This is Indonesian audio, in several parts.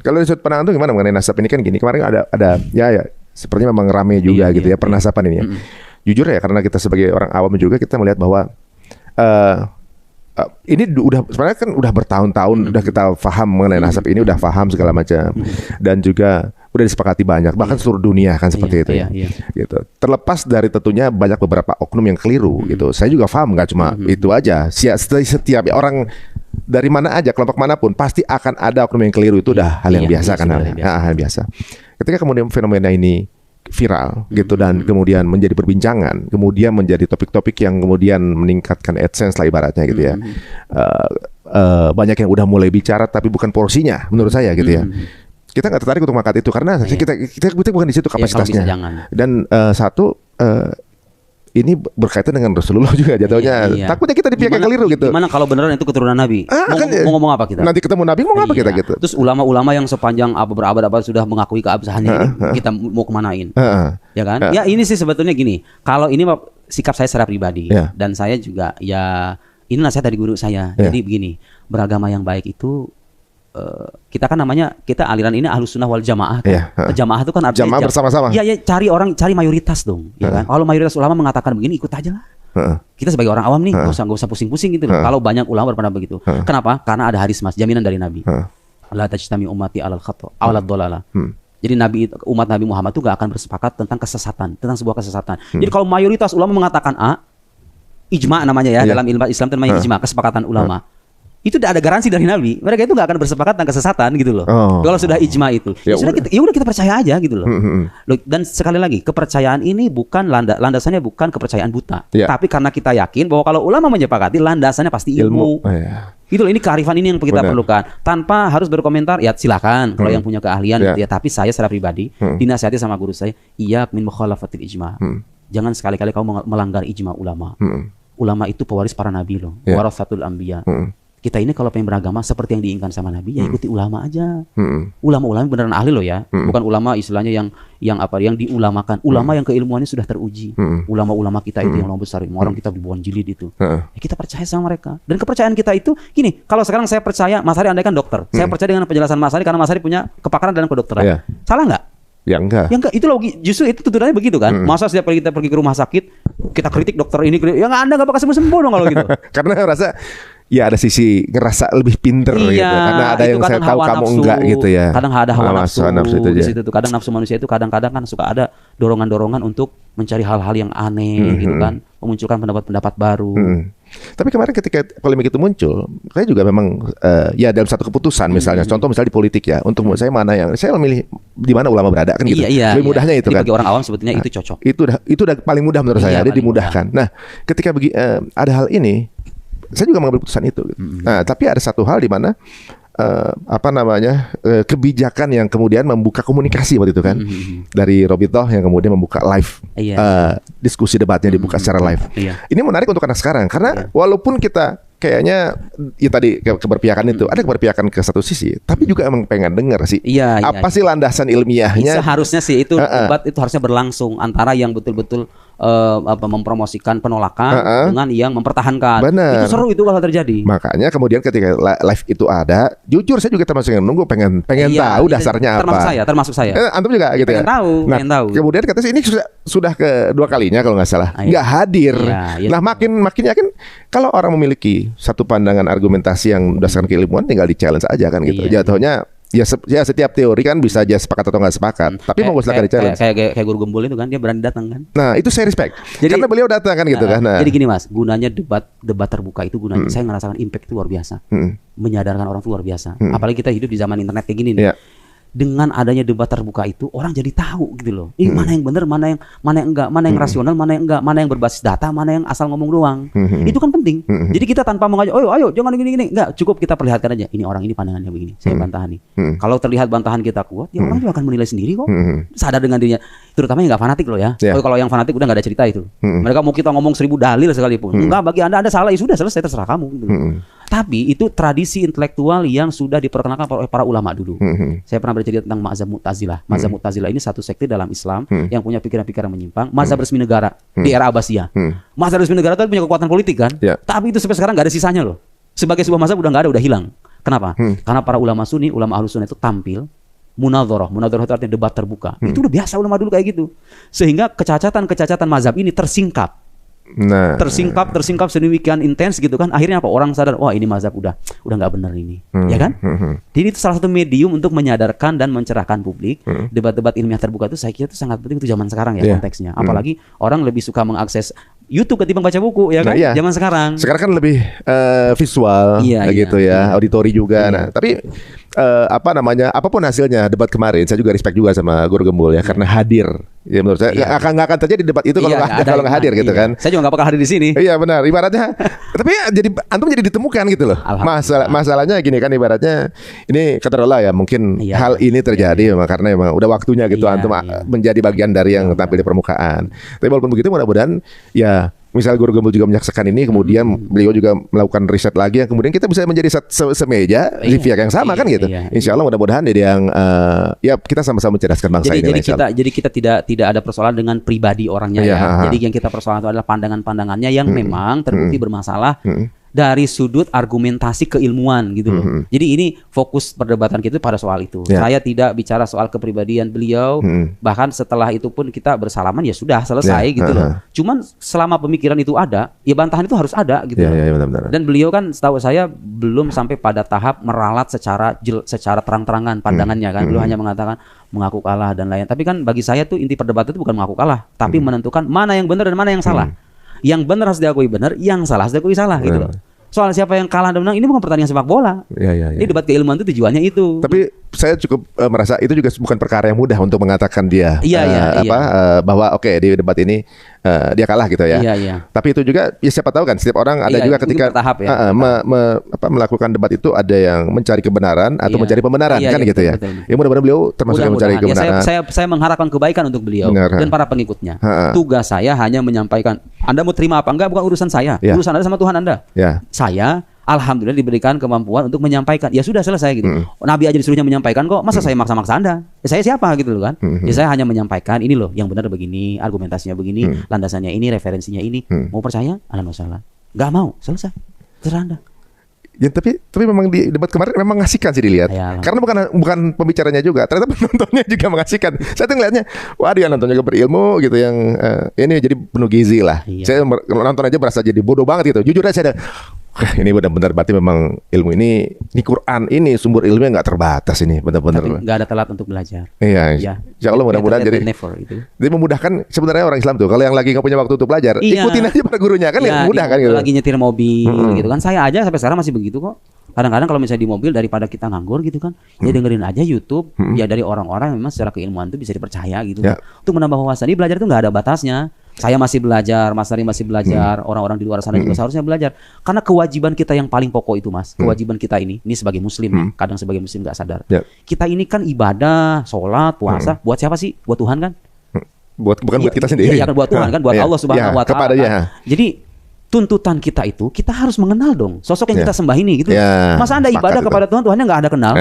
Kalau dari sudut pandang itu gimana mengenai nasab ini? Kan gini, kemarin ada ya sepertinya memang rame juga gitu ya pernasaban ini ya. Jujur ya, karena kita sebagai orang awam juga kita melihat bahwa ini udah sebenarnya kan udah bertahun-tahun udah kita paham mengenai nasab ini, udah paham segala macam dan juga udah disepakati banyak, bahkan seluruh dunia kan seperti itu ya. Gitu. Terlepas dari tentunya banyak beberapa oknum yang keliru gitu. Saya juga paham, nggak cuma itu aja. Setiap orang dari mana aja, kelompok manapun pasti akan ada oknum yang keliru, itu udah hal yang biasa kan, hal biasa. Ketika kemudian fenomena ini viral gitu dan kemudian menjadi perbincangan, kemudian menjadi topik-topik yang kemudian meningkatkan AdSense lah ibaratnya gitu ya. Banyak yang udah mulai bicara tapi bukan porsinya menurut saya gitu ya. Kita nggak tertarik untuk mengangkat itu karena kita bukan di situ kapasitasnya. Dan ini berkaitan dengan Rasulullah juga jatuhnya. Takutnya kita di pihak yang keliru gitu. Gimana kalau beneran itu keturunan Nabi? Mau ngomong apa kita? Nanti ketemu Nabi mau apa kita gitu? Terus ulama-ulama yang sepanjang berabad-abad sudah mengakui keabsahannya ini, kita mau kemanain? Ya kan? Ya ini sih sebetulnya gini. Kalau ini sikap saya secara pribadi dan saya juga ya ini nasihat dari guru saya. Jadi begini, beragama yang baik itu kita kan namanya, kita aliran ini Ahlus Sunnah wal Jamaah kan? Jamaah itu kan artinya jamaah bersama-sama. Iya, cari mayoritas dong, ya kan? Kalau mayoritas ulama mengatakan begini, ikut aja lah. Kita sebagai orang awam nih, nggak usah pusing-pusing gitu loh. Kalau banyak ulama berpendapat begitu, kenapa? Karena ada hadis mas, jaminan dari Nabi. La tajtami ummati alal khata' awalad dhalala. Jadi umat Nabi Muhammad itu gak akan bersepakat tentang kesesatan, tentang sebuah kesesatan. Jadi kalau mayoritas ulama mengatakan A, ijma namanya ya, dalam ilmu Islam itu namanya ijma, kesepakatan ulama. Itu tidak ada garansi dari Nabi. Mereka itu nggak akan bersepakat tentang kesesatan gitu loh. Kalau sudah ijma itu, udah kita percaya aja gitu loh. Dan sekali lagi, kepercayaan ini bukan landasannya bukan kepercayaan buta, tapi karena kita yakin bahwa kalau ulama menyepakati, landasannya pasti ilmu. Gitu loh, ini kearifan ini yang kita perlukan. Tanpa harus berkomentar, ya silakan kalau yang punya keahlian. Ya, tapi saya secara pribadi dinasihati sama guru saya, iyyak min mukhalafatil ijma. Jangan sekali-kali kamu melanggar ijma ulama. Ulama itu pewaris para nabi loh, warasatul anbiya. Kita ini kalau pengen beragama seperti yang diinginkan sama Nabi, ya ikuti ulama aja. Ulama-ulama beneran ahli loh ya, bukan ulama istilahnya yang diulamakan. Ulama yang keilmuannya sudah teruji. Ulama-ulama kita itu yang ulama besar, orang kita ribuan jilid itu. Ya, kita percaya sama mereka. Dan kepercayaan kita itu gini, kalau sekarang saya percaya Mas Hari andai kan dokter, saya percaya dengan penjelasan Mas Hari karena Mas Hari punya kepakaran dalam kedokteran. Salah nggak? Ya enggak. Ya enggak, itu logi, justru itu tuntunannya begitu kan. Masa setiap kali kita pergi ke rumah sakit, kita kritik dokter ini, ya Anda nggak bakal sembuh-sembuh dong kalau gitu. Karena rasa ya ada sisi ngerasa lebih pinter gitu. Karena ada yang saya tahu kamu enggak gitu ya. Kadang ada hawa nafsu itu di situ tuh. Kadang nafsu manusia itu kadang-kadang kan suka ada dorongan-dorongan untuk mencari hal-hal yang aneh gitu kan, memunculkan pendapat-pendapat baru. Tapi kemarin ketika polemik itu muncul, saya juga memang ya dalam satu keputusan misalnya, contoh misalnya di politik ya, untuk saya mana yang saya memilih di mana ulama berada kan gitu. Lebih mudahnya itu kan. Bagi orang awam sebetulnya itu cocok. Itu udah paling mudah menurut saya, dia dimudahkan. Nah, ketika ada hal ini, saya juga mengambil keputusan itu. Nah, tapi ada satu hal di mana kebijakan yang kemudian membuka komunikasi waktu itu kan, dari Robitoh yang kemudian membuka live diskusi debatnya dibuka secara live. Ini menarik untuk anak sekarang karena walaupun kita kayaknya ya tadi keberpihakan itu ada keberpihakan ke satu sisi, tapi juga emang pengen dengar sih apa sih landasan ilmiahnya. Seharusnya sih itu debat itu harusnya berlangsung antara yang betul-betul mempromosikan penolakan dengan yang mempertahankan. Bener. Itu seru itu kalau terjadi. Makanya kemudian ketika live itu ada, jujur saya juga termasuk yang nunggu pengen tahu dasarnya apa. Termasuk saya. Antum juga gitu pengen ya. Pengen tahu. Kemudian kata ini sudah kedua kalinya kalau nggak salah nggak hadir. Nah makin yakin kalau orang memiliki satu pandangan argumentasi yang berdasarkan keilmuan, tinggal di challenge aja kan gitu. Jatuhnya ya setiap teori kan bisa aja sepakat atau nggak sepakat, tapi mau silakan di challenge. Kayak guru gembul itu kan, dia berani datang kan. Nah itu saya respect. Karena beliau datang kan gitu kan. Jadi gini mas, gunanya debat terbuka itu gunanya, saya ngerasakan impact itu luar biasa, menyadarkan orang itu luar biasa. Apalagi kita hidup di zaman internet kayak gini nih. Dengan adanya debat terbuka itu orang jadi tahu gitu loh. Mana yang benar, mana yang enggak, mana yang rasional, mana yang enggak, mana yang berbasis data, mana yang asal ngomong doang. Itu kan penting. Jadi kita tanpa mengajak, ayo jangan gini-gini, enggak, cukup kita perlihatkan aja. Ini orang ini pandangannya begini, saya bantahan nih. Kalau terlihat bantahan kita kuat, ya orang juga akan menilai sendiri kok. Sadar dengan dirinya. Terutama yang enggak fanatik loh ya. Kalau yang fanatik udah enggak ada cerita itu. Mereka mau kita ngomong 1000 dalil sekalipun. Enggak, bagi Anda salah, ya sudah selesai, terserah kamu gitu. Tapi itu tradisi intelektual yang sudah diperkenalkan oleh para ulama dulu. Saya pernah bercerita tentang mazhab Mu'tazilah. Mazhab Mu'tazilah ini satu sekte dalam Islam yang punya pikiran-pikiran menyimpang. Mazhab resmi negara di era Abbasiyah. Mazhab resmi negara itu punya kekuatan politik kan. Tapi itu sampai sekarang nggak ada sisanya loh. Sebagai sebuah mazhab udah nggak ada, udah hilang. Kenapa? Karena para ulama Sunni, ulama Ahlus Sunnah itu tampil munadharah itu artinya debat terbuka. Itu udah biasa ulama dulu kayak gitu. Sehingga kecacatan mazhab ini tersingkap. Nah, tersingkap sedemikian intens gitu kan. Akhirnya apa? Orang sadar, wah ini mazhab udah nggak benar ini. Ya kan? Jadi itu salah satu medium untuk menyadarkan dan mencerahkan publik. Debat-debat ilmiah terbuka itu saya kira itu sangat penting itu zaman sekarang ya konteksnya. Apalagi orang lebih suka mengakses YouTube ketimbang baca buku ya kan? Zaman sekarang. Sekarang kan lebih visual gitu ya, auditori juga. Nah, tapi apapun hasilnya debat kemarin, saya juga respect juga sama Guru Gembul ya, karena hadir. Ya menurut saya nggak akan terjadi debat itu kalau nggak hadir gitu kan. Saya juga nggak bakal hadir di sini. Iya benar. Ibaratnya, tapi jadi antum jadi ditemukan gitu loh. Masalahnya gini kan, ibaratnya ini kata Allah ya, mungkin hal ini terjadi karena emang udah waktunya gitu antum menjadi bagian dari yang tampil di permukaan. Tapi walaupun begitu, mudah-mudahan ya, misal Guru Gembul juga menyaksikan ini, kemudian beliau juga melakukan riset lagi, yang kemudian kita bisa menjadi semeja di pihak yang sama kan gitu. Insya Allah mudah-mudahan jadi yang ya kita sama-sama mencerdaskan bangsa ini. Jadi kita tidak ada persoalan dengan pribadi orangnya Jadi yang kita persoalan itu adalah pandangan-pandangannya yang memang terbukti bermasalah dari sudut argumentasi keilmuan gitu loh. Jadi ini fokus perdebatan kita pada soal itu. Saya tidak bicara soal kepribadian beliau. Bahkan setelah itu pun kita bersalaman ya sudah selesai gitu loh. Cuman selama pemikiran itu ada, ya bantahan itu harus ada gitu loh. Benar-benar. Dan beliau kan setahu saya belum sampai pada tahap meralat secara terang-terangan pandangannya kan. Beliau hanya mengatakan mengaku kalah dan lain. Tapi kan bagi saya tuh inti perdebatan itu bukan mengaku kalah, tapi menentukan mana yang benar dan mana yang salah. Yang benar harus diakui benar, yang salah harus diakui salah gitu loh. Soal siapa yang kalah dan menang ini bukan pertandingan sepak bola. Ini debat keilmuan itu tujuannya itu. Tapi saya cukup merasa itu juga bukan perkara yang mudah untuk mengatakan dia bahwa oke, di debat ini dia kalah gitu ya. Tapi itu juga ya siapa tahu kan, setiap orang ada juga ketika melakukan debat itu ada yang mencari kebenaran atau mencari pembenaran kan gitu ya. Ya mudah-mudahan beliau termasuk yang mencari kebenaran. Saya mengharapkan kebaikan untuk beliau dan para pengikutnya. Tugas saya hanya menyampaikan. Anda mau terima apa enggak bukan urusan saya. Urusan Anda sama Tuhan Anda. Saya alhamdulillah diberikan kemampuan untuk menyampaikan. Ya sudah selesai gitu. Nabi aja disuruhnya menyampaikan kok. Masa saya maksa-maksa Anda? Ya saya siapa gitu loh kan? Ya saya hanya menyampaikan ini loh yang benar begini, argumentasinya begini, landasannya ini, referensinya ini. Mau percaya? Alhamdulillah. Enggak mau, selesai. Terserah Anda. Ya, tapi memang di debat kemarin memang mengasihkan sih dilihat. Karena bukan pembicaranya juga, ternyata penontonnya juga mengasihkan. Saya tuh ngeliatnya, wah dia nonton juga berilmu gitu, yang ini jadi penuh gizi lah. Saya nonton aja berasa jadi bodoh banget gitu. Jujur aja saya ini benar-benar berarti memang ilmu ini Quran ini sumber ilmunya nggak terbatas ini benar-benar. Nggak ada telat untuk belajar. Insya Allah mudah-mudahan jadi memudahkan sebenarnya orang Islam tuh. Kalau yang lagi nggak punya waktu untuk belajar, ikutin aja para gurunya kan, mudah kan gitu. Lagi nyetir mobil gitu kan, saya aja sampai sekarang masih begitu kok. Kadang-kadang kalau misalnya di mobil daripada kita nganggur gitu kan, ya dengerin aja YouTube ya dari orang-orang yang memang secara keilmuan itu bisa dipercaya gitu. Untuk menambah wawasan. Ini belajar itu nggak ada batasnya. Saya masih belajar, Mas Ari masih belajar, orang-orang di luar sana juga seharusnya belajar. Karena kewajiban kita yang paling pokok itu, Mas. Kewajiban kita ini sebagai muslim, kadang sebagai muslim nggak sadar. Kita ini kan ibadah, sholat, puasa, buat siapa sih? Buat Tuhan kan? Bukan buat kita sendiri. Iya kan, buat Tuhan kan, buat Allah Subhanahu wa Ta'ala. Jadi tuntutan kita itu, kita harus mengenal dong sosok yang kita sembah ini gitu. Masa Anda ibadah kepada Tuhan, Tuhannya nggak Anda kenal?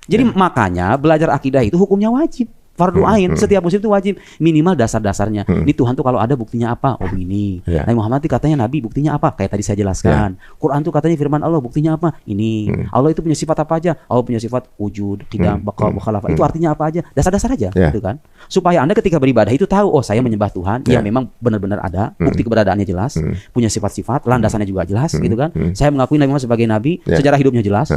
Jadi makanya belajar akidah itu hukumnya wajib. Fardu ain, setiap muslim itu wajib minimal dasar-dasarnya. Ini Tuhan tuh kalau ada buktinya apa? Oh begini. Nabi Muhammad itu katanya Nabi, buktinya apa? Kayak tadi saya jelaskan. Quran tuh katanya firman Allah, buktinya apa? Ini. Allah itu punya sifat apa aja? Allah punya sifat wujud, tidak bakal mukhalafah. Itu artinya apa aja? Dasar-dasar aja, gitu kan? Supaya Anda ketika beribadah itu tahu, oh saya menyembah Tuhan yang memang benar-benar ada, bukti keberadaannya jelas, punya sifat-sifat, landasannya juga jelas, gitu kan? Saya mengakui Nabi Muhammad sebagai nabi, sejarah hidupnya jelas.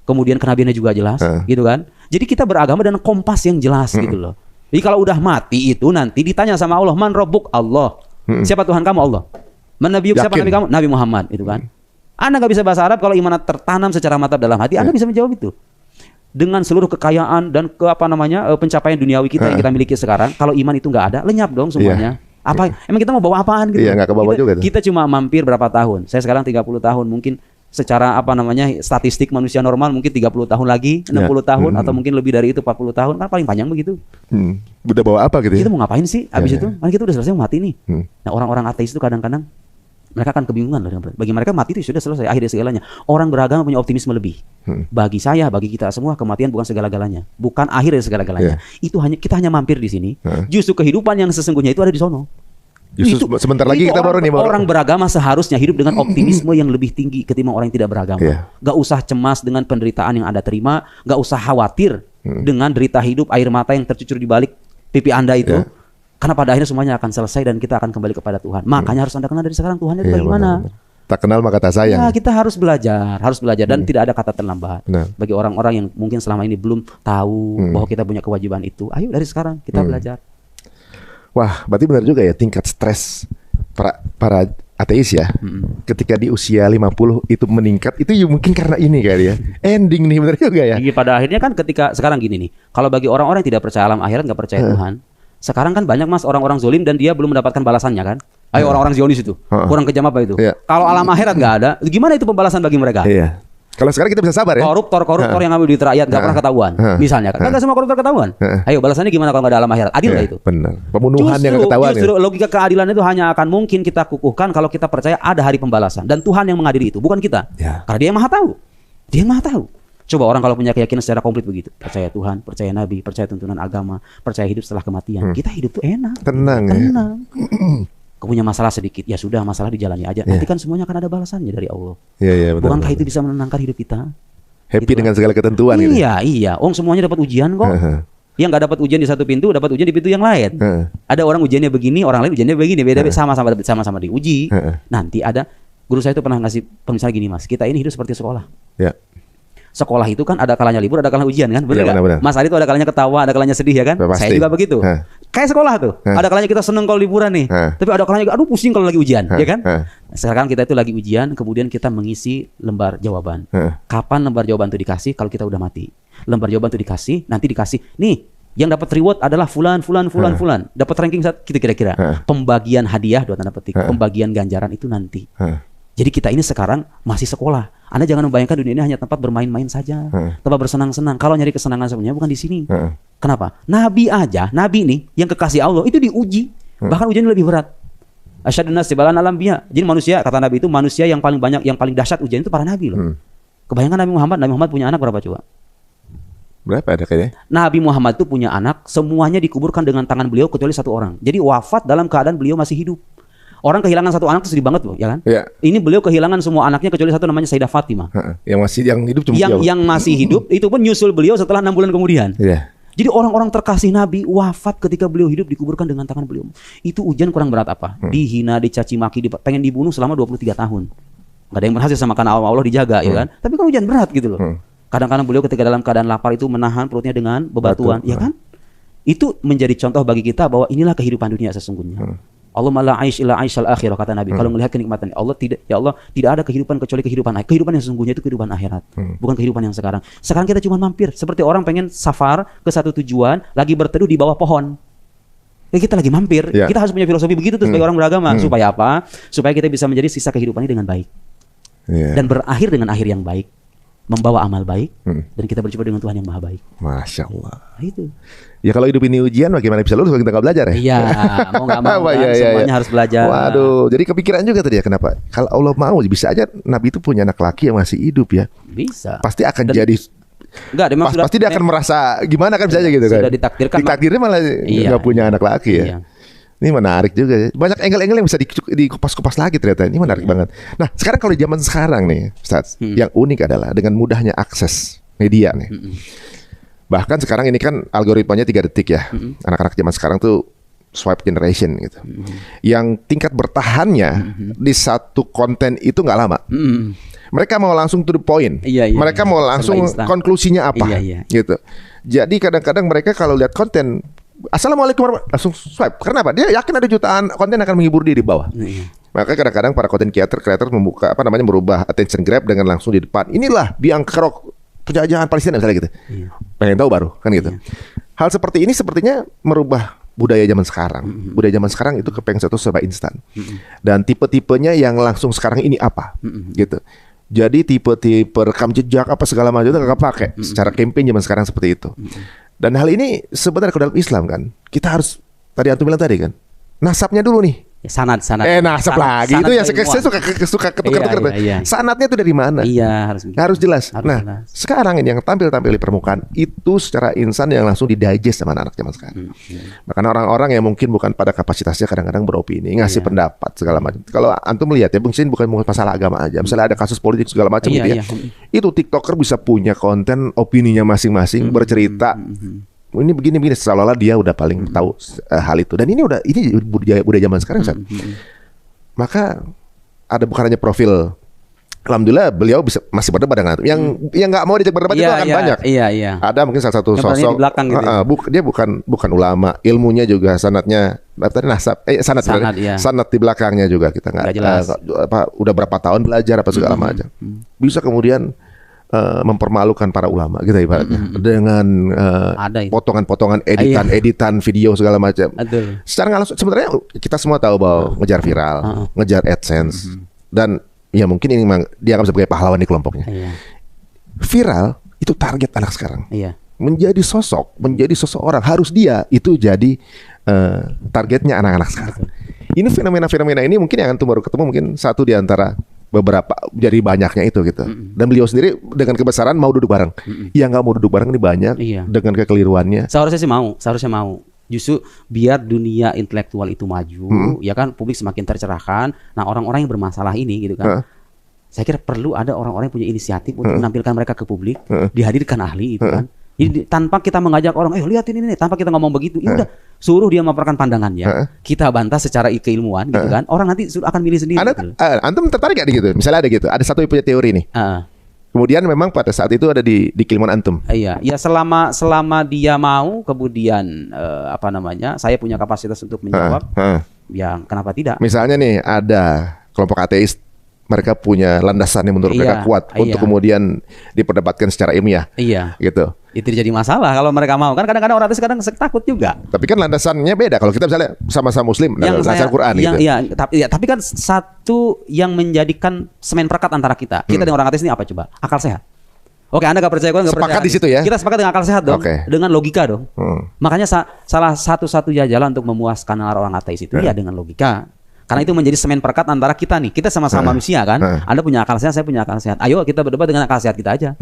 Kemudian kenabiannya juga jelas, gitu kan? Jadi kita beragama dengan kompas yang jelas, gitu loh. Jadi kalau udah mati itu nanti ditanya sama Allah, man rabbuk? Allah. Siapa Tuhan kamu? Allah. Man nabiyuk? Siapa nabi kamu? Nabi Muhammad, itu kan? Anda nggak bisa bahasa Arab, kalau iman tertanam secara mantap dalam hati, Anda bisa menjawab itu. Dengan seluruh kekayaan dan pencapaian duniawi kita yang kita miliki sekarang, kalau iman itu nggak ada, lenyap dong semuanya. Apa? Emang kita mau bawa apaan gitu? Nggak kebawa juga. Kita cuma mampir berapa tahun? Saya sekarang 30 tahun, mungkin secara statistik manusia normal mungkin 30 tahun lagi, 60 tahun atau mungkin lebih dari itu 40 tahun, kan paling panjang begitu. Udah bawa apa gitu ya? Kita mau ngapain sih habis itu? Kan kita udah selesai mati nih. Nah, orang-orang ateis itu kadang-kadang mereka akan kebingungan loh. Bagi mereka mati itu sudah selesai, akhir dari segalanya. Orang beragama punya optimisme lebih. Bagi saya, bagi kita semua, kematian bukan segala-galanya, bukan akhir dari segala-galanya. Itu kita hanya mampir di sini. Justru kehidupan yang sesungguhnya itu ada di sono. Justru sebentar lagi kita baru orang beragama seharusnya hidup dengan optimisme yang lebih tinggi ketimbang orang yang tidak beragama. Gak usah cemas dengan penderitaan yang Anda terima, gak usah khawatir dengan derita hidup, air mata yang tercucur di balik pipi Anda itu. Karena pada akhirnya semuanya akan selesai dan kita akan kembali kepada Tuhan. Makanya harus Anda kenal dari sekarang Tuhan itu bagaimana. Tak kenal maka tak sayang. Ya, kita harus belajar dan tidak ada kata terlambat. Bagi orang-orang yang mungkin selama ini belum tahu bahwa kita punya kewajiban itu, ayo dari sekarang kita belajar. Wah, berarti benar juga ya tingkat stres para ateis ya. Ketika di usia 50 itu meningkat, itu mungkin karena ini kali ya. Ending nih, benar juga ya. Jadi pada akhirnya kan ketika sekarang gini nih, kalau bagi orang-orang yang tidak percaya alam akhirat, nggak percaya Tuhan, sekarang kan banyak Mas orang-orang zolim dan dia belum mendapatkan balasannya kan. Ayo orang-orang Zionis itu, kurang kejam apa itu? Kalau alam akhirat nggak ada, gimana itu pembalasan bagi mereka? Kalau sekarang kita bisa sabar ya. Koruptor yang ngambil duit rakyat nggak pernah ketahuan, misalnya kan? Nggak semua koruptor ketahuan. Ayo balasannya gimana kalau nggak ada alam akhirat? Adil nggak itu? Benar. Pembunuhan yang ketahuan. Justru logika keadilan itu hanya akan mungkin kita kukuhkan kalau kita percaya ada hari pembalasan dan Tuhan yang mengadili itu, bukan kita. Karena Dia yang maha tahu. Dia yang maha tahu. Coba orang kalau punya keyakinan secara komplit begitu, percaya Tuhan, percaya Nabi, percaya tuntunan agama, percaya hidup setelah kematian, kita hidup tuh enak, tenang. Kau punya masalah sedikit, ya sudah, masalah dijalani aja. Nanti kan semuanya akan ada balasannya dari Allah. Bukankah itu bisa menenangkan hidup kita? Happy gitu dengan segala ketentuan. Iya. Semuanya dapat ujian kok. Yang nggak dapat ujian di satu pintu, dapat ujian di pintu yang lain. Ada orang ujiannya begini, orang lain ujiannya begini, beda, sama-sama diuji. Nanti ada guru saya itu pernah ngasih misalnya gini, Mas, kita ini hidup seperti sekolah. Sekolah itu kan ada kalanya libur, ada kalanya ujian kan, benar nggak? Mas Ari itu ada kalanya ketawa, ada kalanya sedih ya kan? Pasti. Saya juga begitu. Kayak sekolah tuh, ada kalanya kita seneng kalau liburan nih, tapi ada kalanya juga, aduh pusing kalau lagi ujian, ya kan? Sekarang kita itu lagi ujian, kemudian kita mengisi lembar jawaban. Kapan lembar jawaban itu dikasih? Kalau kita udah mati. Lembar jawaban itu dikasih, nanti dikasih, nih yang dapat reward adalah fulan. Dapat ranking gitu kira-kira. Pembagian hadiah, dua tanda petik, pembagian ganjaran itu nanti. Jadi kita ini sekarang masih sekolah. Anda jangan membayangkan dunia ini hanya tempat bermain-main saja, tempat bersenang-senang. Kalau nyari kesenangan sebenarnya bukan di sini. Kenapa? Nabi nih yang kekasih Allah itu diuji. Bahkan ujiannya lebih berat. Asyadun nasi balan alam biya. Jadi manusia, kata Nabi itu manusia yang paling banyak, yang paling dahsyat ujian itu para nabi loh. Kebayangkan Nabi Muhammad punya anak berapa coba? Berapa ada kayaknya? Nabi Muhammad itu punya anak, semuanya dikuburkan dengan tangan beliau kecuali satu orang. Jadi wafat dalam keadaan beliau masih hidup. Orang kehilangan satu anak itu sedih banget loh, ya kan? Ini beliau kehilangan semua anaknya kecuali satu namanya Sayyidah Fatimah. Yang hidup cuma yang masih hidup itu pun nyusul beliau setelah 6 bulan kemudian. Jadi orang-orang terkasih Nabi wafat ketika beliau hidup dikuburkan dengan tangan beliau. Itu ujian kurang berat apa? Dihina, dicaci maki, pengen dibunuh selama 23 tahun. Gak ada yang berhasil sama karena Allah dijaga, ya kan? Tapi kan ujian berat gitu loh. Kadang-kadang beliau ketika dalam keadaan lapar itu menahan perutnya dengan bebatuan, ya kan? Itu menjadi contoh bagi kita bahwa inilah kehidupan dunia sesungguhnya. Allahumma la aish illa aishal akhirah, kata Nabi. Kalau melihat kenikmatan Allah tidak ada kehidupan kecuali kehidupan yang sesungguhnya itu kehidupan akhirat, bukan kehidupan yang sekarang. Sekarang kita cuma mampir seperti orang pengen safar ke satu tujuan, lagi berteduh di bawah pohon. Kita lagi mampir. Kita harus punya filosofi begitu tuh sebagai orang beragama. Supaya apa? Supaya kita bisa menjadi sisa kehidupan ini dengan baik. Dan berakhir dengan akhir yang baik, membawa amal baik, dan kita berjumpa dengan Tuhan yang maha baik. Masya Allah. Itu. Ya kalau hidup ini ujian, bagaimana bisa lulus kalau kita nggak belajar ya? Iya, mau nggak mau kan, semuanya harus belajar. Waduh, jadi kepikiran juga tadi ya, kenapa? Kalau Allah mau, bisa aja Nabi itu punya anak laki yang masih hidup ya. Bisa. Pasti akan jadi. Enggak, pasti dia akan merasa gimana kan bisa aja gitu kan. Sudah ditakdirkan. Ditakdirnya malah nggak punya anak laki ya. Ini menarik juga ya. Banyak angle-angle yang bisa dikupas-kupas lagi ternyata. Ini menarik banget. Nah, sekarang kalau di zaman sekarang nih, Ustaz, yang unik adalah dengan mudahnya akses media nih. Bahkan sekarang ini kan algoritmanya 3 detik ya. Anak-anak zaman sekarang tuh swipe generation gitu. Yang tingkat bertahannya di satu konten itu nggak lama. Mereka mau langsung to the point. Mereka mau langsung konklusinya apa gitu. Jadi kadang-kadang mereka kalau lihat konten, Assalamualaikum warahmatullahi wabarakatuh, langsung swipe. Karena apa? Dia yakin ada jutaan konten akan menghibur dia di bawah. Maka kadang-kadang para content creator membuka merubah attention grab dengan langsung di depan. Inilah biang kerok penjajahan Palestina misalnya gitu. Pengen tahu baru kan gitu. Hal seperti ini sepertinya merubah budaya zaman sekarang. Budaya zaman sekarang itu kepengen satu serba instan. Dan tipe-tipenya yang langsung sekarang ini apa gitu. Jadi tipe-tipe rekam jejak apa segala macam itu nggak pakai secara campaign zaman sekarang seperti itu. Dan hal ini sebenarnya ke dalam Islam kan, kita harus tadi antum bilang tadi kan, nasabnya dulu nih Sanad. Nasab lagi itu ya saya suka ketukar-tukar. Iya. Sanadnya itu dari mana? Iya, harus jelas. Sekarang ini yang tampil di permukaan itu secara insan yang langsung didigest sama anak zaman sekarang. Bahkan orang-orang yang mungkin bukan pada kapasitasnya kadang-kadang beropini, ngasih pendapat segala macam. Kalau antum melihat ya, mungkin bukan masalah agama aja. Misalnya ada kasus politik segala macam gitu ya. Itu TikToker bisa punya konten opininya masing-masing, bercerita. Ini begini seolah-olah dia udah paling tahu hal itu, dan ini budaya zaman sekarang. Maka ada bukan hanya profil, alhamdulillah beliau masih berdebat dengan yang nggak mau diajak berdebat itu akan banyak. Ada mungkin salah satu sosok di belakang gitu dia bukan ulama, ilmunya juga sanadnya sanad di belakangnya juga kita nggak udah berapa tahun belajar apa segala macam, bisa kemudian mempermalukan para ulama gitu ibaratnya dengan potongan-potongan editan video segala macam. Secara nggak langsung sebenarnya kita semua tahu bahwa ngejar viral, ngejar AdSense, dan ya mungkin ini memang dianggap sebagai pahlawan di kelompoknya. Viral itu target anak sekarang. Menjadi seseorang harus dia itu jadi targetnya anak-anak sekarang. Ini fenomena ini mungkin yang antum baru ketemu mungkin satu di antara beberapa, jadi banyaknya itu gitu. Dan beliau sendiri dengan kebesaran mau duduk bareng. Yang nggak mau duduk bareng ini banyak dengan kekeliruannya. Seharusnya mau. Justru biar dunia intelektual itu maju, ya kan, publik semakin tercerahkan. Nah, orang-orang yang bermasalah ini gitu kan. Saya kira perlu ada orang-orang yang punya inisiatif untuk menampilkan mereka ke publik, dihadirkan ahli itu kan. Jadi tanpa kita mengajak orang, lihat ini, tanpa kita ngomong begitu, ya udah suruh dia memaparkan pandangannya. Kita bantah secara keilmuan gitu kan. Orang nanti akan milih sendiri. Antum tertarik gak gitu? Misalnya ada gitu, ada satu yang punya teori nih. Kemudian memang pada saat itu ada di keilmuan antum. Iya, ya selama dia mau, kemudian saya punya kapasitas untuk menjawab. Ya kenapa tidak? Misalnya nih ada kelompok ateis, mereka punya landasan yang menurut mereka kuat untuk kemudian diperdebatkan secara ilmiah. Gitu. Itu jadi masalah kalau mereka mau. Kan kadang-kadang orang itu kadang takut juga. Tapi kan landasannya beda. Kalau kita misalnya sama-sama muslim, landasan Quran gitu. Tapi kan satu yang menjadikan semen perekat antara kita dengan orang ateis ini apa coba? Akal sehat. Oke, Anda gak percaya, gue gak percaya. Sepakat di situ ya? Kita sepakat dengan akal sehat dong, dengan logika dong. Makanya salah satu-satunya jalan untuk memuaskan orang ateis itu ya dengan logika. Karena itu menjadi semen perekat antara kita nih. Kita sama-sama manusia kan. Anda punya akal sehat, saya punya akal sehat. Ayo kita berdebat dengan akal sehat kita aja.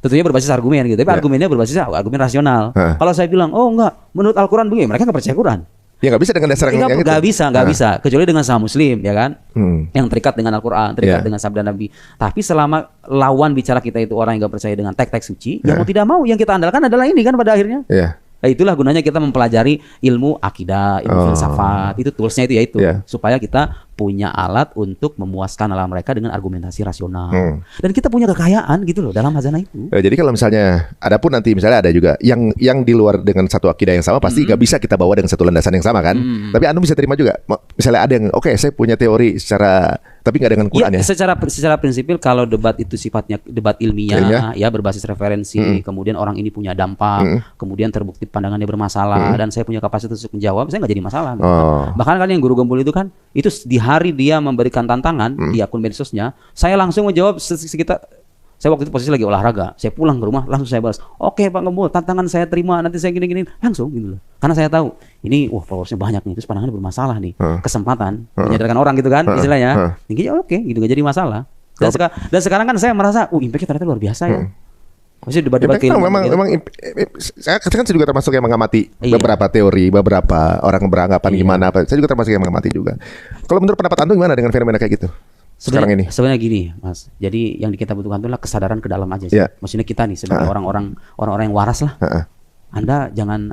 Tentunya berbasis argumen gitu. Tapi argumennya berbasis argumen rasional. Kalau saya bilang, enggak, menurut Al-Quran begini, mereka nggak percaya Quran. Ya nggak bisa dengan dasar yang itu. Nggak bisa. Kecuali dengan sama Muslim, ya kan? Yang terikat dengan Al-Quran, terikat dengan sabda Nabi. Tapi selama lawan bicara kita itu orang yang nggak percaya dengan teks-teks suci, yang mau tidak mau, yang kita andalkan adalah ini kan pada akhirnya. Nah, itulah gunanya kita mempelajari ilmu akidah, ilmu filsafat. Itu toolsnya itu supaya kita punya alat untuk memuaskan alam mereka dengan argumentasi rasional. Dan kita punya kekayaan gitu loh dalam hazanah itu. Jadi kalau misalnya adapun nanti misalnya ada juga yang di luar dengan satu akidah yang sama pasti gak bisa kita bawa dengan satu landasan yang sama kan. Tapi Anda bisa terima juga. Misalnya ada yang saya punya teori secara tapi nggak dengan Quran ya. Secara prinsipil kalau debat itu sifatnya debat ilmiah ya berbasis referensi, kemudian orang ini punya dampak, kemudian terbukti pandangannya bermasalah dan saya punya kapasitas untuk menjawab, saya nggak jadi masalah. Gitu. Bahkan kan yang guru gembul itu kan itu di hari dia memberikan tantangan di akun medsosnya, saya langsung menjawab sekitar. Saya waktu itu posisi lagi olahraga, saya pulang ke rumah langsung saya balas, oke Pak Gembul, tantangan saya terima, nanti saya gini-gini, langsung gitu loh. Karena saya tahu ini followersnya banyak nih, terus pandangannya bermasalah nih, kesempatan menyadarkan orang gitu kan, istilahnya, tinggi oke gitu gak jadi masalah. Dan sekarang kan saya merasa, impactnya ternyata luar biasa ya. Maksudnya debat-debat memang saya kan juga termasuk yang mengamati beberapa teori, beberapa orang beranggapan gimana apa. Saya juga termasuk yang mengamati juga. Kalau menurut pendapat Anda gimana dengan fenomena kayak gitu? Sebenarnya gini, Mas. Jadi yang kita butuhkan itu adalah kesadaran ke dalam aja sih. Maksudnya kita nih sebagai orang-orang yang waras lah. Anda jangan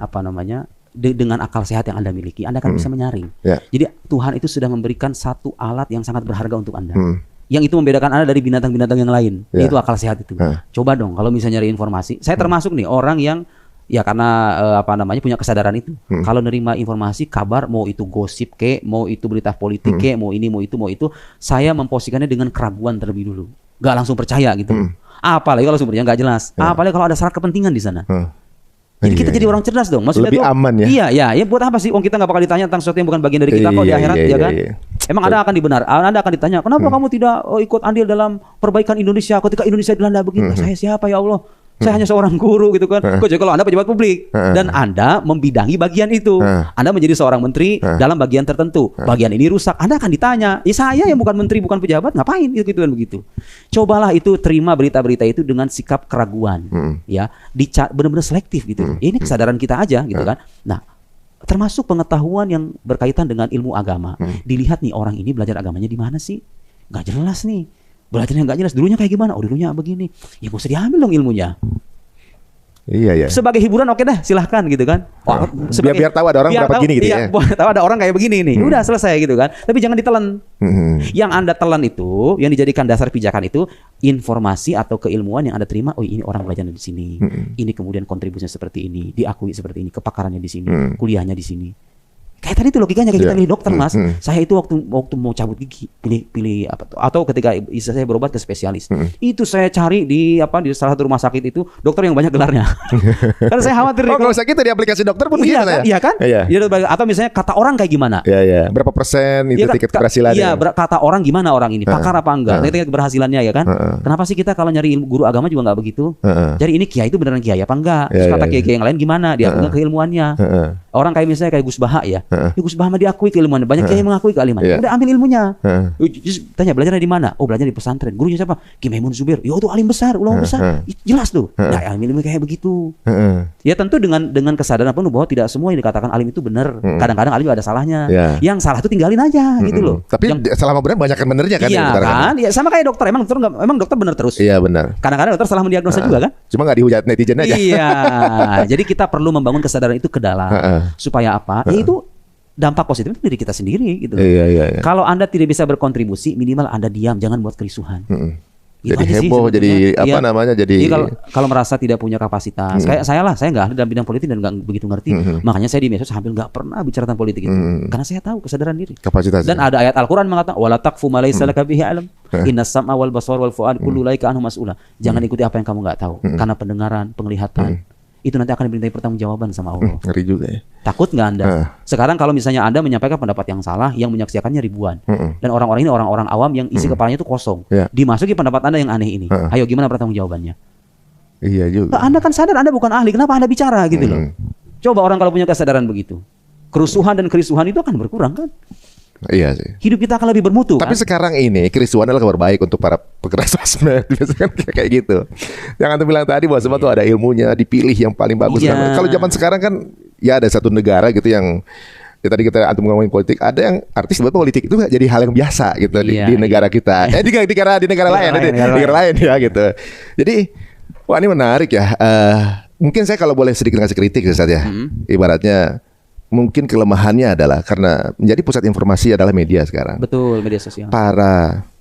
dengan akal sehat yang Anda miliki, Anda akan bisa menyaring. Jadi Tuhan itu sudah memberikan satu alat yang sangat berharga untuk Anda. Yang itu membedakan Anda dari binatang-binatang yang lain. Itu akal sehat itu. Coba dong kalau misalnya nyari informasi. Saya termasuk nih orang yang ya karena punya kesadaran itu. Kalau nerima informasi, kabar, mau itu gosip mau itu berita politik mau ini, mau itu, saya memposisikannya dengan keraguan terlebih dulu. Gak langsung percaya gitu. Apalagi kalau sumbernya gak jelas. Apalagi kalau ada syarat kepentingan di sana. Jadi kita jadi orang cerdas dong. Maksudnya lebih aman ya. Iya, buat apa sih? Kita nggak bakal ditanya tentang sesuatu yang bukan bagian dari kita kok di akhirat, ya kan? Emang Anda akan ditanya, kenapa kamu tidak ikut andil dalam perbaikan Indonesia ketika Indonesia dilanda begini? Saya siapa ya Allah? Saya hanya seorang guru gitu kan. Kecuali kalau Anda pejabat publik dan Anda membidangi bagian itu. Anda menjadi seorang menteri dalam bagian tertentu. Bagian ini rusak, Anda akan ditanya. Saya yang bukan menteri, bukan pejabat, ngapain gitu kan begitu. Cobalah itu terima berita-berita itu dengan sikap keraguan. Ya, benar-benar selektif gitu. Ini kesadaran kita aja gitu kan. Nah, termasuk pengetahuan yang berkaitan dengan ilmu agama. Dilihat nih orang ini belajar agamanya di mana sih? Nggak jelas nih. Belajarnya nggak jelas, dulunya kayak gimana? Oh, dulunya begini. Ya gak usah diambil dong ilmunya. Iya, iya. Sebagai hiburan oke dah, silahkan gitu kan. Oh, biar tahu ada orang berapa gini gitu ya. Tahu ada orang kayak begini nih. Udah selesai gitu kan. Tapi jangan ditelan. Yang Anda telan itu, yang dijadikan dasar pijakan itu informasi atau keilmuan yang Anda terima. Oh, ini orang belajarnya di sini. Ini kemudian kontribusinya seperti ini, diakui seperti ini, kepakarannya di sini, kuliahnya di sini. Kayak tadi itu logikanya kayak kita milih dokter, Mas. Saya itu waktu mau cabut gigi, pilih apa tuh? Atau ketika istri saya berobat ke spesialis. Itu saya cari di salah satu rumah sakit itu dokter yang banyak gelarnya. Karena saya khawatir. Kalau sakit di aplikasi dokter pun iya, kan? Iya kan? Iya. Atau misalnya kata orang kayak gimana? Iya, iya. Berapa persen itu tingkat keberhasilannya? Iya, kata orang gimana orang ini? Pakar apa enggak? Tingkat keberhasilannya ya kan? Kenapa sih kita kalau nyari guru agama juga enggak begitu? Jadi ini kiai itu beneran kiai apa enggak? Terus kata kiai yang lain gimana? Dia punya keilmuannya. Orang kayak misalnya kayak Gus Baha ya. Gus Baha diakui keilmuannya, banyak kiai mengakui kealimannya. Udah ambil ilmunya. Tanya belajarnya di mana? Oh, belajar di pesantren. Gurunya siapa? Ki Maimun Zubair. Yo, itu alim besar, ulama besar. Jelas tuh. Nah, ilmu kayak begitu. Ya tentu dengan kesadaran penuh bahwa tidak semua yang dikatakan alim itu benar. Kadang-kadang alim juga ada salahnya. Yang salah itu tinggalin aja gitu loh. Tapi selama benar banyak kan benernya kan? Iya kan? Ya sama kayak dokter. Emang dokter benar terus. Iya benar. Kadang-kadang dokter salah mendiagnosa juga kan? Cuma nggak dihujat netizen aja. Iya. Jadi kita perlu membangun kesadaran itu ke dalam. Supaya apa? Itu dampak positif itu diri kita sendiri gitu. Iya. Kalau Anda tidak bisa berkontribusi, minimal Anda diam, jangan buat kerisuhan. Gitu jadi heboh, jadi apa namanya? Jadi kalau merasa tidak punya kapasitas, kayak saya nggak ahli dalam bidang politik dan nggak begitu ngerti. Makanya saya di medsos hampir nggak pernah bicara tentang politik itu, karena saya tahu kesadaran diri. Kapasitas. Dan ada ayat Al-Quran mengatakan, wala taqfu ma laysa laka bihi ilm, innas sam'a wal basar wal fuad kullu ulaika anhu mas'ula. Jangan ikuti apa yang kamu nggak tahu, karena pendengaran, penglihatan itu nanti akan dimintai pertanggungjawaban sama Allah. Ngeri juga ya. Takut nggak Anda? Sekarang kalau misalnya Anda menyampaikan pendapat yang salah, yang menyaksikannya ribuan, dan orang-orang ini orang-orang awam yang isi kepalanya itu kosong, dimasuki pendapat Anda yang aneh ini. Ayo gimana pertanggungjawabannya? Iya juga. Anda kan sadar Anda bukan ahli, kenapa Anda bicara gitu loh? Coba orang kalau punya kesadaran begitu, kerusuhan dan kerisuhan itu akan berkurang kan? Iya sih. Hidup kita akan lebih bermutu. Tapi kan? Sekarang ini kerisuhan adalah kabar baik untuk para pekerja sosmed. Biasanya kan kayak gitu. Yang Antum bilang tadi bahwa semua tuh ada ilmunya, dipilih yang paling bagus. Kalau zaman sekarang kan ya ada satu negara gitu yang ya tadi kita Antum ngomongin politik, ada yang artis buat politik itu jadi hal yang biasa gitu di negara kita. Di negara lain ya gitu. Jadi wah ini menarik ya. Mungkin saya kalau boleh sedikit ngasih kritik Ustaz ya. Ibaratnya mungkin kelemahannya adalah karena menjadi pusat informasi adalah media sekarang. Betul, media sosial.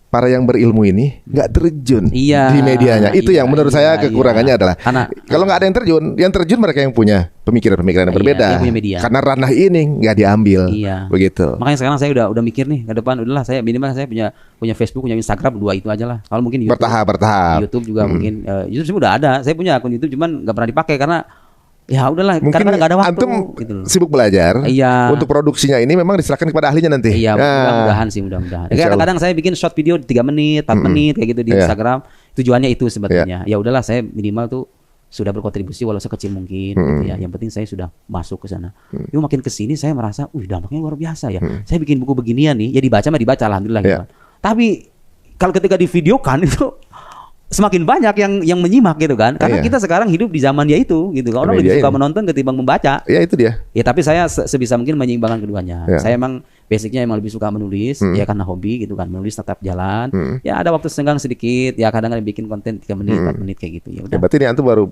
Para yang berilmu ini nggak terjun di medianya. Itu yang menurut saya kekurangannya adalah kalau nggak ada yang terjun mereka yang punya pemikiran-pemikiran yang berbeda. Karena ranah ini nggak diambil. Begitu. Makanya sekarang saya udah mikir nih ke depan, udahlah saya minimal saya punya Facebook, punya Instagram, dua itu aja lah. Kalau mungkin YouTube, bertahap. YouTube juga mungkin YouTube udah ada. Saya punya akun YouTube cuman nggak pernah dipakai karena ya udahlah, mungkin karena nggak ada waktu. Antum gitu sibuk belajar. Untuk produksinya ini memang diserahkan kepada ahlinya nanti. Iya, mudah-mudahan. Kadang-kadang saya bikin short video 3 menit, 4 menit kayak gitu di Instagram. Tujuannya itu sebetulnya. Ya udahlah, saya minimal tuh sudah berkontribusi walau sekecil mungkin gitu ya. Yang penting saya sudah masuk ke sana. Makin ke sini saya merasa, dampaknya luar biasa ya. Saya bikin buku beginian nih, ya dibaca alhamdulillah gitu. Tapi kalau ketika divideokan itu semakin banyak yang menyimak gitu kan, karena kita sekarang hidup di zaman itu gitu. Orang lebih suka menonton ketimbang membaca. Ya itu dia. Ya tapi saya sebisa mungkin menyeimbangkan keduanya. Saya emang basicnya emang lebih suka menulis, ya karena hobi gitu kan, menulis tetap jalan. Ya ada waktu senggang sedikit, ya kadang-kadang bikin konten 3 menit, 4 menit kayak gitu. Ya udah. Berarti ini Antum baru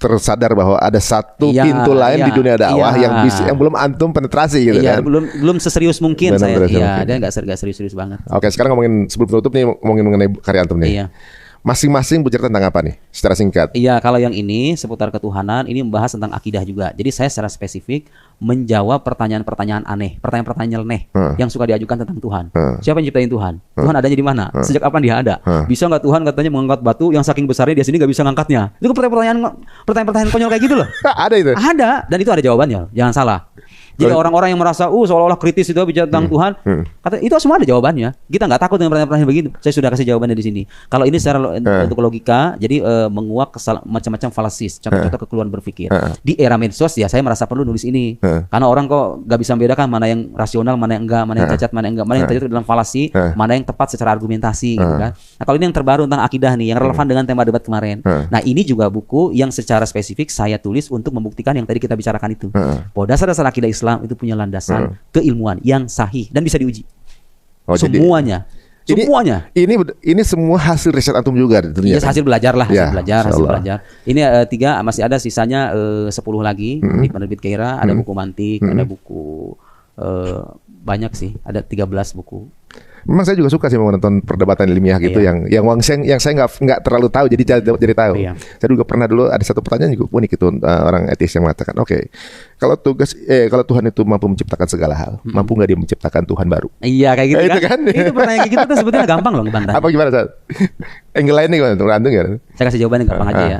tersadar bahwa ada satu pintu lain di dunia dakwah yang belum Antum penetrasi gitu kan. Belum seserius mungkin saya. Iya, dia nggak serius-serius banget. Oke, sekarang sebelum penutup nih ngomongin mengenai karya Antum nih. Iya. Masing-masing bicara tentang apa nih secara singkat? Iya, kalau yang ini seputar ketuhanan, ini membahas tentang akidah juga. Jadi saya secara spesifik menjawab pertanyaan-pertanyaan aneh, pertanyaan-pertanyaan nyeleneh yang suka diajukan tentang Tuhan. Siapa yang ciptain Tuhan? Tuhan adanya di mana? Sejak kapan dia ada? Bisa nggak Tuhan katanya mengangkat batu yang saking besarnya dia sini nggak bisa ngangkatnya? Itu pertanyaan konyol kayak gitu loh. Ada itu. Ada, dan itu ada jawabannya. Jangan salah. Jadi orang-orang yang merasa seolah-olah kritis itu bicara tentang Tuhan, kata itu semua ada jawabannya. Kita nggak takut dengan pertanyaan-pertanyaan begitu. Saya sudah kasih jawabannya di sini. Kalau ini secara untuk logika, jadi menguak macam-macam falasis, contoh-contoh kekeliruan berpikir. Di era medsos ya saya merasa perlu nulis ini, karena orang kok nggak bisa membedakan mana yang rasional, mana yang enggak, mana yang cacat, mana yang enggak, mana yang cacat dalam falasi, mana yang tepat secara argumentasi, gitu kan. Nah kalau ini yang terbaru tentang akidah nih, yang relevan dengan tema debat kemarin. Nah ini juga buku yang secara spesifik saya tulis untuk membuktikan yang tadi kita bicarakan itu. Bahwa dasar-dasar akidah Islam itu punya landasan keilmuan yang sahih dan bisa diuji. Semuanya. Semuanya. Ini semua hasil riset antum juga tentunya. Iya, hasil belajar lah, hasil belajar. Ini 3 masih ada sisanya 10 lagi di penerbit Keira, ada buku mantik, ada buku banyak sih, ada 13 buku. Memang saya juga suka sih menonton perdebatan ilmiah gitu yang saya nggak terlalu tahu jadi tahu. Saya juga pernah dulu ada satu pertanyaan juga unik itu orang etis yang mengatakan, kalau Tuhan itu mampu menciptakan segala hal, mampu nggak dia menciptakan Tuhan baru? Iya kayak gitu kan. Itu pertanyaan kayak gitu tuh sebetulnya gampang loh Bang. Apa gimana Ustaz? Angle lainnya gimana? Tergantung ya. Saya kasih jawaban yang gampang aja ya.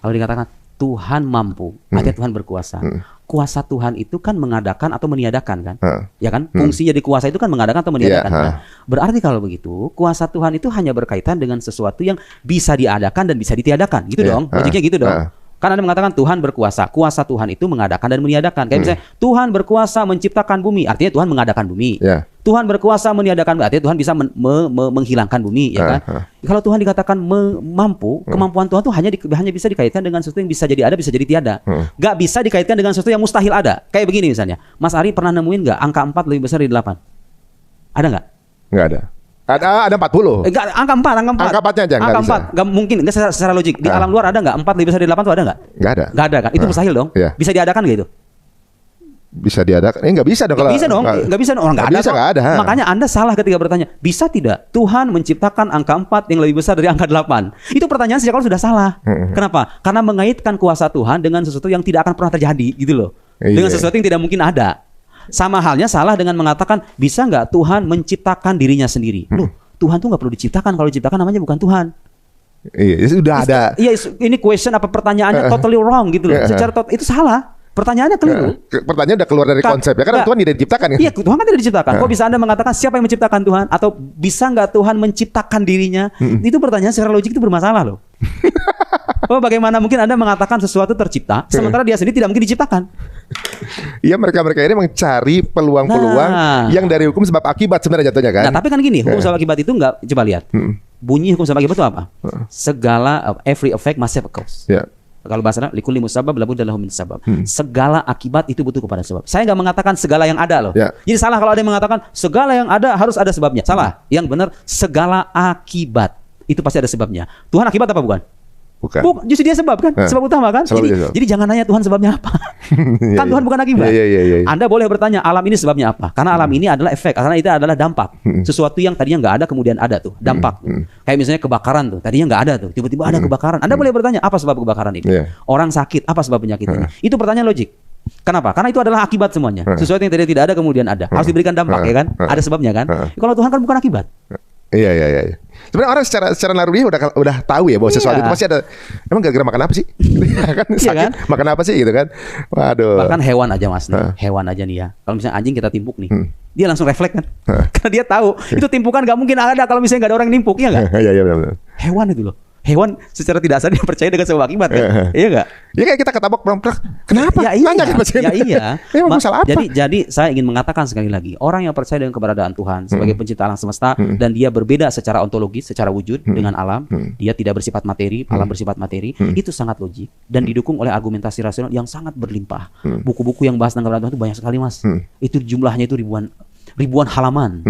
Kalau dikatakan Tuhan mampu, artinya Tuhan berkuasa. Kuasa Tuhan itu kan mengadakan atau meniadakan kan? Ya kan? Fungsi jadi kuasa itu kan mengadakan atau meniadakan kan? Berarti kalau begitu, kuasa Tuhan itu hanya berkaitan dengan sesuatu yang bisa diadakan dan bisa ditiadakan. Gitu dong, logiknya gitu dong. Kan ada mengatakan Tuhan berkuasa. Kuasa Tuhan itu mengadakan dan meniadakan. Kayak misalnya Tuhan berkuasa menciptakan bumi, artinya Tuhan mengadakan bumi. Tuhan berkuasa meniadakan, artinya Tuhan bisa menghilangkan bumi, ya kan? Kalau Tuhan dikatakan mampu, kemampuan Tuhan itu hanya bisa dikaitkan dengan sesuatu yang bisa jadi ada, bisa jadi tiada. Gak bisa dikaitkan dengan sesuatu yang mustahil ada. Kayak begini misalnya, Mas Ari pernah nemuin nggak angka 4 lebih besar dari 8? Ada nggak? Nggak ada. Ada 40. Angka 4. Angka 4-nya aja angka 4. Gak mungkin, secara logik. Di alam luar ada nggak 4 lebih besar dari 8 tuh ada nggak? Nggak ada kan? Itu mustahil dong. Bisa diadakan nggak itu? Bisa diadakan? Nggak bisa dong. Nggak bisa dong. Nggak bisa dong. Orang nggak ada. Makanya Anda salah ketika bertanya, bisa tidak Tuhan menciptakan angka 4 yang lebih besar dari angka 8? Itu pertanyaan sejak awal sudah salah. Kenapa? Karena mengaitkan kuasa Tuhan dengan sesuatu yang tidak akan pernah terjadi, gitu loh. Dengan sesuatu yang tidak mungkin ada. Sama halnya salah dengan mengatakan, bisa nggak Tuhan menciptakan dirinya sendiri? Loh, Tuhan tuh nggak perlu diciptakan. Kalau diciptakan namanya bukan Tuhan. Iya, sudah ada. Iya, ini question apa pertanyaannya totally wrong gitu loh. Secara itu salah. Pertanyaannya keliru. Pertanyaan udah keluar dari konsep ya, karena Tuhan tidak diciptakan kan? Iya, Tuhan kan tidak diciptakan. Kok bisa Anda mengatakan siapa yang menciptakan Tuhan? Atau bisa nggak Tuhan menciptakan dirinya? Itu pertanyaan secara logik itu bermasalah loh. Bagaimana mungkin Anda mengatakan sesuatu tercipta, sementara dia sendiri tidak mungkin diciptakan? Iya, mereka ini mencari peluang-peluang yang dari hukum sebab akibat sebenarnya jatuhnya kan. Nah, tapi kan gini, hukum sebab akibat itu enggak, coba lihat. Bunyi hukum sebab akibat itu apa? Segala every effect must have a cause. Kalau bahasanya likulli musabab labudda lahu min sabab. Segala akibat itu butuh kepada sebab. Saya enggak mengatakan segala yang ada loh. Jadi salah kalau ada yang mengatakan segala yang ada harus ada sebabnya. Salah. Yang benar segala akibat itu pasti ada sebabnya. Tuhan akibat apa bukan? Bukan, justru dia sebab kan, sebab utama kan. Jadi jangan nanya Tuhan sebabnya apa. Kan Tuhan bukan akibat. Anda boleh bertanya alam ini sebabnya apa? Karena alam ini adalah efek, karena itu adalah dampak. Sesuatu yang tadinya nggak ada kemudian ada tuh, dampak. Kayak misalnya kebakaran tuh, tadinya nggak ada tuh, tiba-tiba ada kebakaran. Anda boleh bertanya apa sebab kebakaran itu? Orang sakit, apa sebab penyakitnya? Itu pertanyaan logik. Kenapa? Karena itu adalah akibat semuanya. Sesuatu yang tidak ada kemudian ada, harus diberikan dampak ya kan? Ada sebabnya kan? Kalau Tuhan kan bukan akibat. Iya. Sebenarnya orang secara naluri udah tahu ya bahwa sesuatu itu pasti ada. Emang gara-gara makan apa sih? Kan sakit, makan apa sih gitu kan? Waduh. Bahkan hewan aja Mas, hewan aja nih ya. Kalau misalnya anjing kita timpuk nih, dia langsung refleks kan? Karena dia tahu itu timpukan nggak mungkin ada kalau misalnya nggak ada orang yang nimpuk, ya nggak? Iya benar. Hewan itu loh. Hewan secara tidak sadar dia percaya dengan sebab akibat kan? Iya nggak? Ya kayak kita ketabrak perompak. Kenapa? Ya iya. Ya iya. Masalah apa? Jadi saya ingin mengatakan sekali lagi, orang yang percaya dengan keberadaan Tuhan sebagai pencipta alam semesta dan dia berbeda secara ontologis, secara wujud dengan alam, dia tidak bersifat materi, alam bersifat materi, itu sangat logik dan didukung oleh argumentasi rasional yang sangat berlimpah. Buku-buku yang bahas tentang keberadaan Tuhan itu banyak sekali Mas. Itu jumlahnya itu ribuan halaman.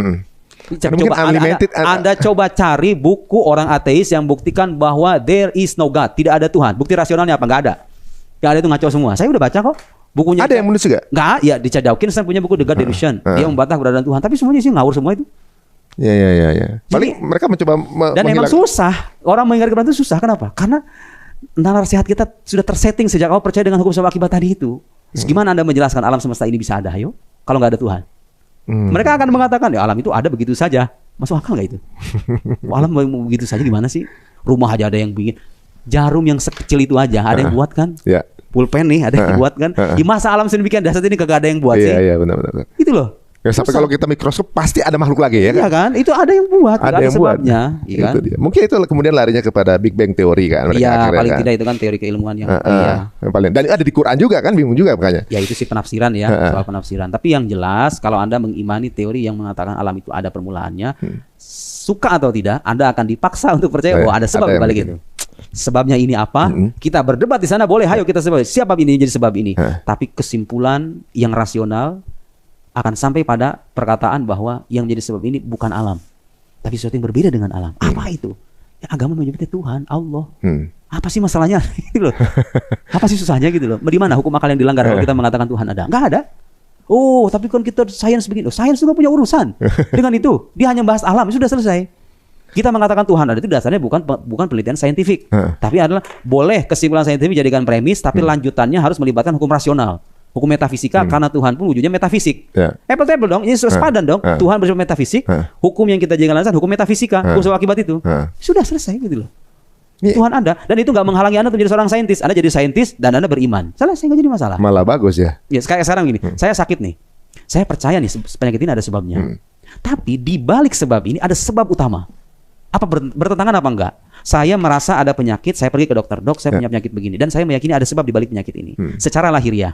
Anda coba cari buku orang ateis yang buktikan bahwa there is no God, tidak ada Tuhan. Bukti rasionalnya apa? Nggak ada. Yang ada itu ngaco semua. Saya udah baca kok bukunya. Ada yang menulis juga? Nggak, ya di Richard Dawkins punya buku The God Delusion. Dia membantah keberadaan Tuhan, tapi semuanya sih ngawur semua itu. Iya. Paling mereka mencoba dan memang susah. Orang mengingkari keberadaan itu susah. Kenapa? Karena nalar sehat kita sudah tersetting sejak awal percaya dengan hukum sebab akibat tadi itu. Gimana Anda menjelaskan alam semesta ini bisa ada? Ayo, kalau nggak ada Tuhan. Mereka akan mengatakan ya alam itu ada begitu saja. Masuk akal nggak itu? Alam begitu saja gimana sih? Rumah aja ada yang bikin. Jarum yang sekecil itu aja ada yang buat kan? pulpen nih, ada yang buat kan. Di masa alam sedemikian dahsyat ini kagak ada yang buat sih. Iya, benar. Itu loh. Ya, sampai kalau kita mikroskop pasti ada makhluk lagi ya kan? Iya kan? Itu ada yang buat, ada yang sebabnya, iya kan? Itu dia. Mungkin itu kemudian larinya kepada Big Bang teori kan? Iya, paling tidak itu kan teori keilmuan yang yang paling. Dan ada di Quran juga kan, bingung juga makanya. Ya itu sih penafsiran ya, soal penafsiran. Tapi yang jelas kalau Anda mengimani teori yang mengatakan alam itu ada permulaannya, suka atau tidak, Anda akan dipaksa untuk percaya bahwa ada sebab di balik itu. Sebabnya ini apa? Kita berdebat di sana boleh, ayo kita sebab siapa ini jadi sebab ini. Tapi kesimpulan yang rasional akan sampai pada perkataan bahwa yang menjadi sebab ini bukan alam, tapi sesuatu yang berbeda dengan alam. Apa itu? Ya, agama menyebutnya Tuhan, Allah. Apa sih masalahnya? Gitu loh. Apa sih susahnya gitu loh? Di mana hukum akal yang dilanggar kalau kita mengatakan Tuhan ada? Enggak ada. Oh, tapi kan kita sains begini. Oh, sains juga punya urusan dengan itu. Dia hanya bahas alam, sudah selesai. Kita mengatakan Tuhan ada itu dasarnya bukan penelitian saintifik, tapi adalah boleh kesimpulan saintifik dijadikan premis, tapi lanjutannya harus melibatkan hukum rasional. Hukum metafisika karena Tuhan pun wujudnya metafisik. Apple dong, ini sepadan dong. Tuhan bersifat metafisik, hukum yang kita jadikan landasan hukum metafisika, hukum sebab akibat itu. Sudah selesai gitu loh. Tuhan ada dan itu nggak menghalangi Anda untuk menjadi seorang saintis. Anda jadi saintis dan Anda beriman. Selesai, nggak jadi masalah. Malah bagus ya. Ya kayak sekarang gini, saya sakit nih. Saya percaya nih penyakit ini ada sebabnya. Tapi di balik sebab ini ada sebab utama. Apa bertentangan apa enggak? Saya merasa ada penyakit, saya pergi ke dokter, dok saya punya penyakit begini, dan saya meyakini ada sebab di balik penyakit ini secara lahiriah,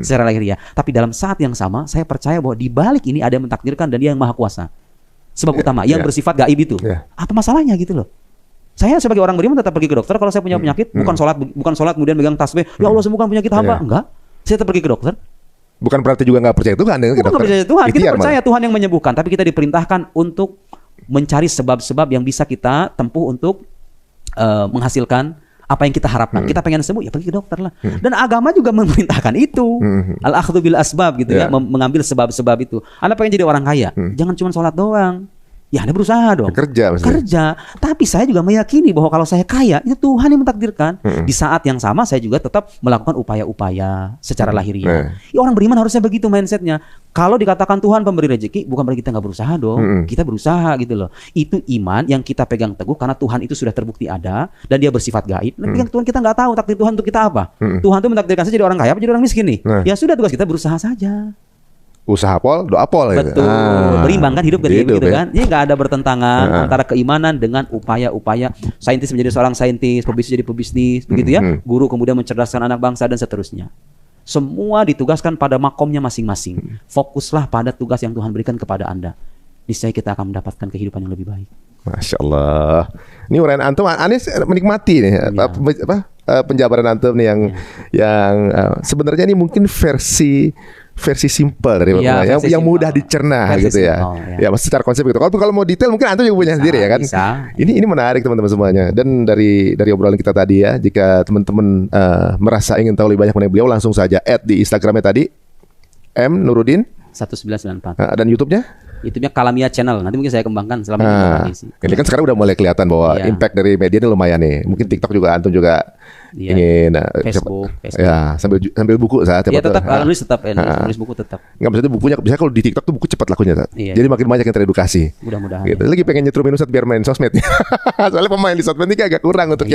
secara lahiriah. Tapi dalam saat yang sama saya percaya bahwa di balik ini ada yang mentakdirkan dan dia yang maha kuasa. Sebab utama yang bersifat gaib itu. Apa masalahnya gitu loh? Saya sebagai orang beriman tetap pergi ke dokter kalau saya punya penyakit, bukan sholat kemudian megang tasbih, ya Allah sembuhkan penyakit hamba, enggak. Saya tetap pergi ke dokter. Bukan berarti juga nggak percaya Tuhan. Bukan nggak percaya Tuhan, kita percaya Tuhan yang menyembuhkan, tapi kita diperintahkan untuk mencari sebab-sebab yang bisa kita tempuh untuk menghasilkan apa yang kita harapkan. Kita pengen sembuh, ya pergi ke dokter lah. Dan agama juga memerintahkan itu. Al-akhdhu bil asbab gitu ya, mengambil sebab-sebab itu. Anda pengen jadi orang kaya, jangan cuma sholat doang. Ya Anda berusaha dong. Kerja. Tapi saya juga meyakini bahwa kalau saya kaya, itu Tuhan yang mentakdirkan. Di saat yang sama saya juga tetap melakukan upaya-upaya secara lahiriah. Ya, orang beriman harusnya begitu mindsetnya. Kalau dikatakan Tuhan pemberi rezeki, bukan berarti kita nggak berusaha dong. Kita berusaha gitu loh. Itu iman yang kita pegang teguh karena Tuhan itu sudah terbukti ada dan dia bersifat gaib. Tapi yang Tuhan kita nggak tahu takdir Tuhan untuk kita apa. Tuhan tuh mentakdirkan saya jadi orang kaya apa jadi orang miskin nih. Ya sudah, tugas kita berusaha saja. Usaha pol, doa pol. Betul, berimbangkan hidup gitu kan. Ini nggak ada bertentangan antara keimanan dengan upaya-upaya saintis menjadi seorang saintis, pebisnis jadi pebisnis, begitu ya. Guru kemudian mencerdaskan anak bangsa dan seterusnya. Semua ditugaskan pada makomnya masing-masing. Fokuslah pada tugas yang Tuhan berikan kepada Anda. Niscaya kita akan mendapatkan kehidupan yang lebih baik. Masya Allah. Ini uraian antum, Anis menikmati nih penjabaran antum nih yang sebenarnya ini mungkin versi simple dari yang mudah dicerna gitu ya. Ya, secara konsep gitu. Kalau mau detail mungkin antum juga punya sendiri ya kan. Ini menarik teman-teman semuanya. Dan dari obrolan kita tadi ya, jika teman-teman merasa ingin tahu lebih banyak mengenai beliau, langsung saja add di Instagramnya tadi M Nuruddin 1994. Dan YouTube-nya? YouTube-nya Kalamia Channel. Nanti mungkin saya kembangkan selama ini. Ini kan sekarang udah mulai kelihatan bahwa impact dari media ini lumayan nih. Mungkin TikTok juga antum juga ingin Facebook. Ya, sambil buku saat ya tetap nulis buku tetap. Enggak, maksudnya bukunya bisa kalau di TikTok tuh buku cepat lakunya saat. Jadi makin banyak yang teredukasi. Mudah-mudahan. Gitu. Lagi pengen nyetrumin Ustadz biar main sosmed. Soalnya pemain di sosmed ini agak kurang untuk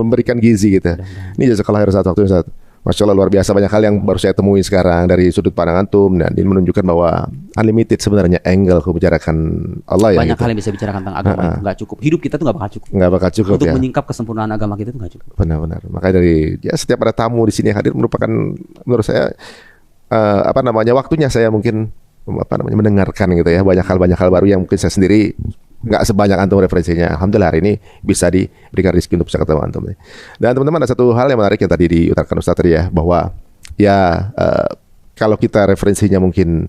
memberikan gizi gitu. Ini jazakallah khairan satu waktu Ustadz. Masya Allah, luar biasa, banyak hal yang baru saya temui sekarang dari sudut pandang antum, dan ini menunjukkan bahwa unlimited sebenarnya angle membicarakan Allah ya. Banyak hal yang bisa bicarakan tentang agama itu nggak cukup. Hidup kita tuh nggak bakal cukup. Untuk menyingkap kesempurnaan agama kita tuh nggak cukup. Benar-benar. Makanya dari setiap ada tamu di sini hadir merupakan menurut saya waktunya saya mungkin mendengarkan gitu ya, banyak hal baru yang mungkin saya sendiri nggak sebanyak antum referensinya. Alhamdulillah hari ini bisa diberikan rezeki untuk bisa ketemu antum. Dan teman-teman, ada satu hal yang menarik yang tadi diutarakan Ustaz tadi ya, bahwa kalau kita referensinya mungkin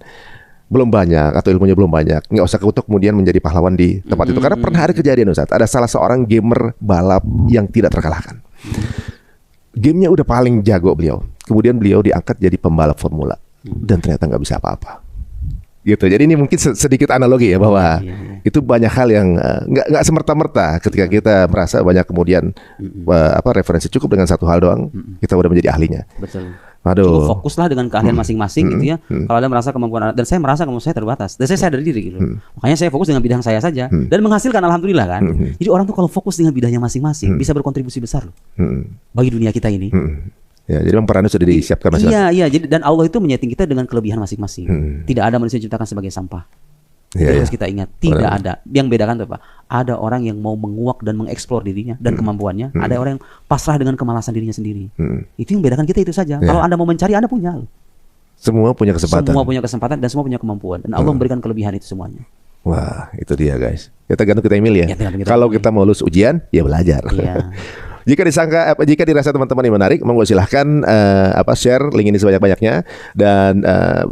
belum banyak atau ilmunya belum banyak, nggak usah keutuk kemudian menjadi pahlawan di tempat itu. Karena pernah ada kejadian Ustaz, ada salah seorang gamer balap yang tidak terkalahkan. Gamenya udah paling jago beliau, kemudian beliau diangkat jadi pembalap formula dan ternyata nggak bisa apa-apa. Gitu. Jadi ini mungkin sedikit analogi ya, bahwa itu banyak hal yang nggak semerta-merta ketika kita merasa banyak kemudian referensi cukup dengan satu hal doang kita udah menjadi ahlinya. Betul. Cukup fokuslah dengan keahlian masing-masing gitu ya. Kalau Anda merasa kemampuan Anda, dan saya merasa kemampuan saya terbatas, dan saya sadar diri gitu. Makanya saya fokus dengan bidang saya saja dan menghasilkan, alhamdulillah kan. Jadi orang tuh kalau fokus dengan bidangnya masing-masing bisa berkontribusi besar loh bagi dunia kita ini. Ya, jadi memang perannya sudah disiapkan masing-masing. Iya, jadi dan Allah itu menyeting kita dengan kelebihan masing-masing. Tidak ada manusia diciptakan sebagai sampah. Itu harus kita ingat, tidak ada. Yang bedakan tuh Pak, ada orang yang mau menguak dan mengeksplor dirinya dan kemampuannya, ada orang yang pasrah dengan kemalasan dirinya sendiri. Itu yang bedakan kita, itu saja. Kalau Anda mau mencari, Anda punya. Semua punya kesempatan. Semua punya kesempatan dan semua punya kemampuan, dan Allah memberikan kelebihan itu semuanya. Wah, itu dia guys. Ya tergantung kita milih ya. Kalau kita mau lulus ujian, ya belajar. Iya. Jika dirasa teman-teman ini menarik, monggo silahkan share link ini sebanyak-banyaknya dan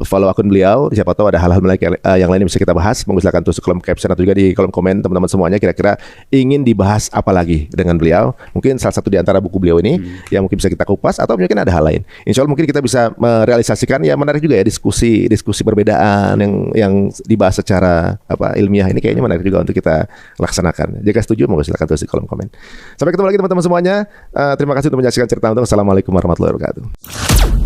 follow akun beliau. Siapa tahu ada hal-hal menarik yang lain yang bisa kita bahas. Monggo silahkan tulis kolom caption atau juga di kolom komen teman-teman semuanya. Kira-kira ingin dibahas apa lagi dengan beliau? Mungkin salah satu di antara buku beliau ini yang mungkin bisa kita kupas, atau mungkin ada hal lain. Insya Allah mungkin kita bisa merealisasikan. Ya menarik juga ya diskusi perbedaan yang dibahas secara ilmiah ini, kayaknya menarik juga untuk kita laksanakan. Jika setuju, monggo silahkan tulis di kolom komen. Sampai ketemu lagi teman-teman semuanya. Terima kasih untuk menyaksikan cerita untuk. Assalamualaikum warahmatullahi wabarakatuh.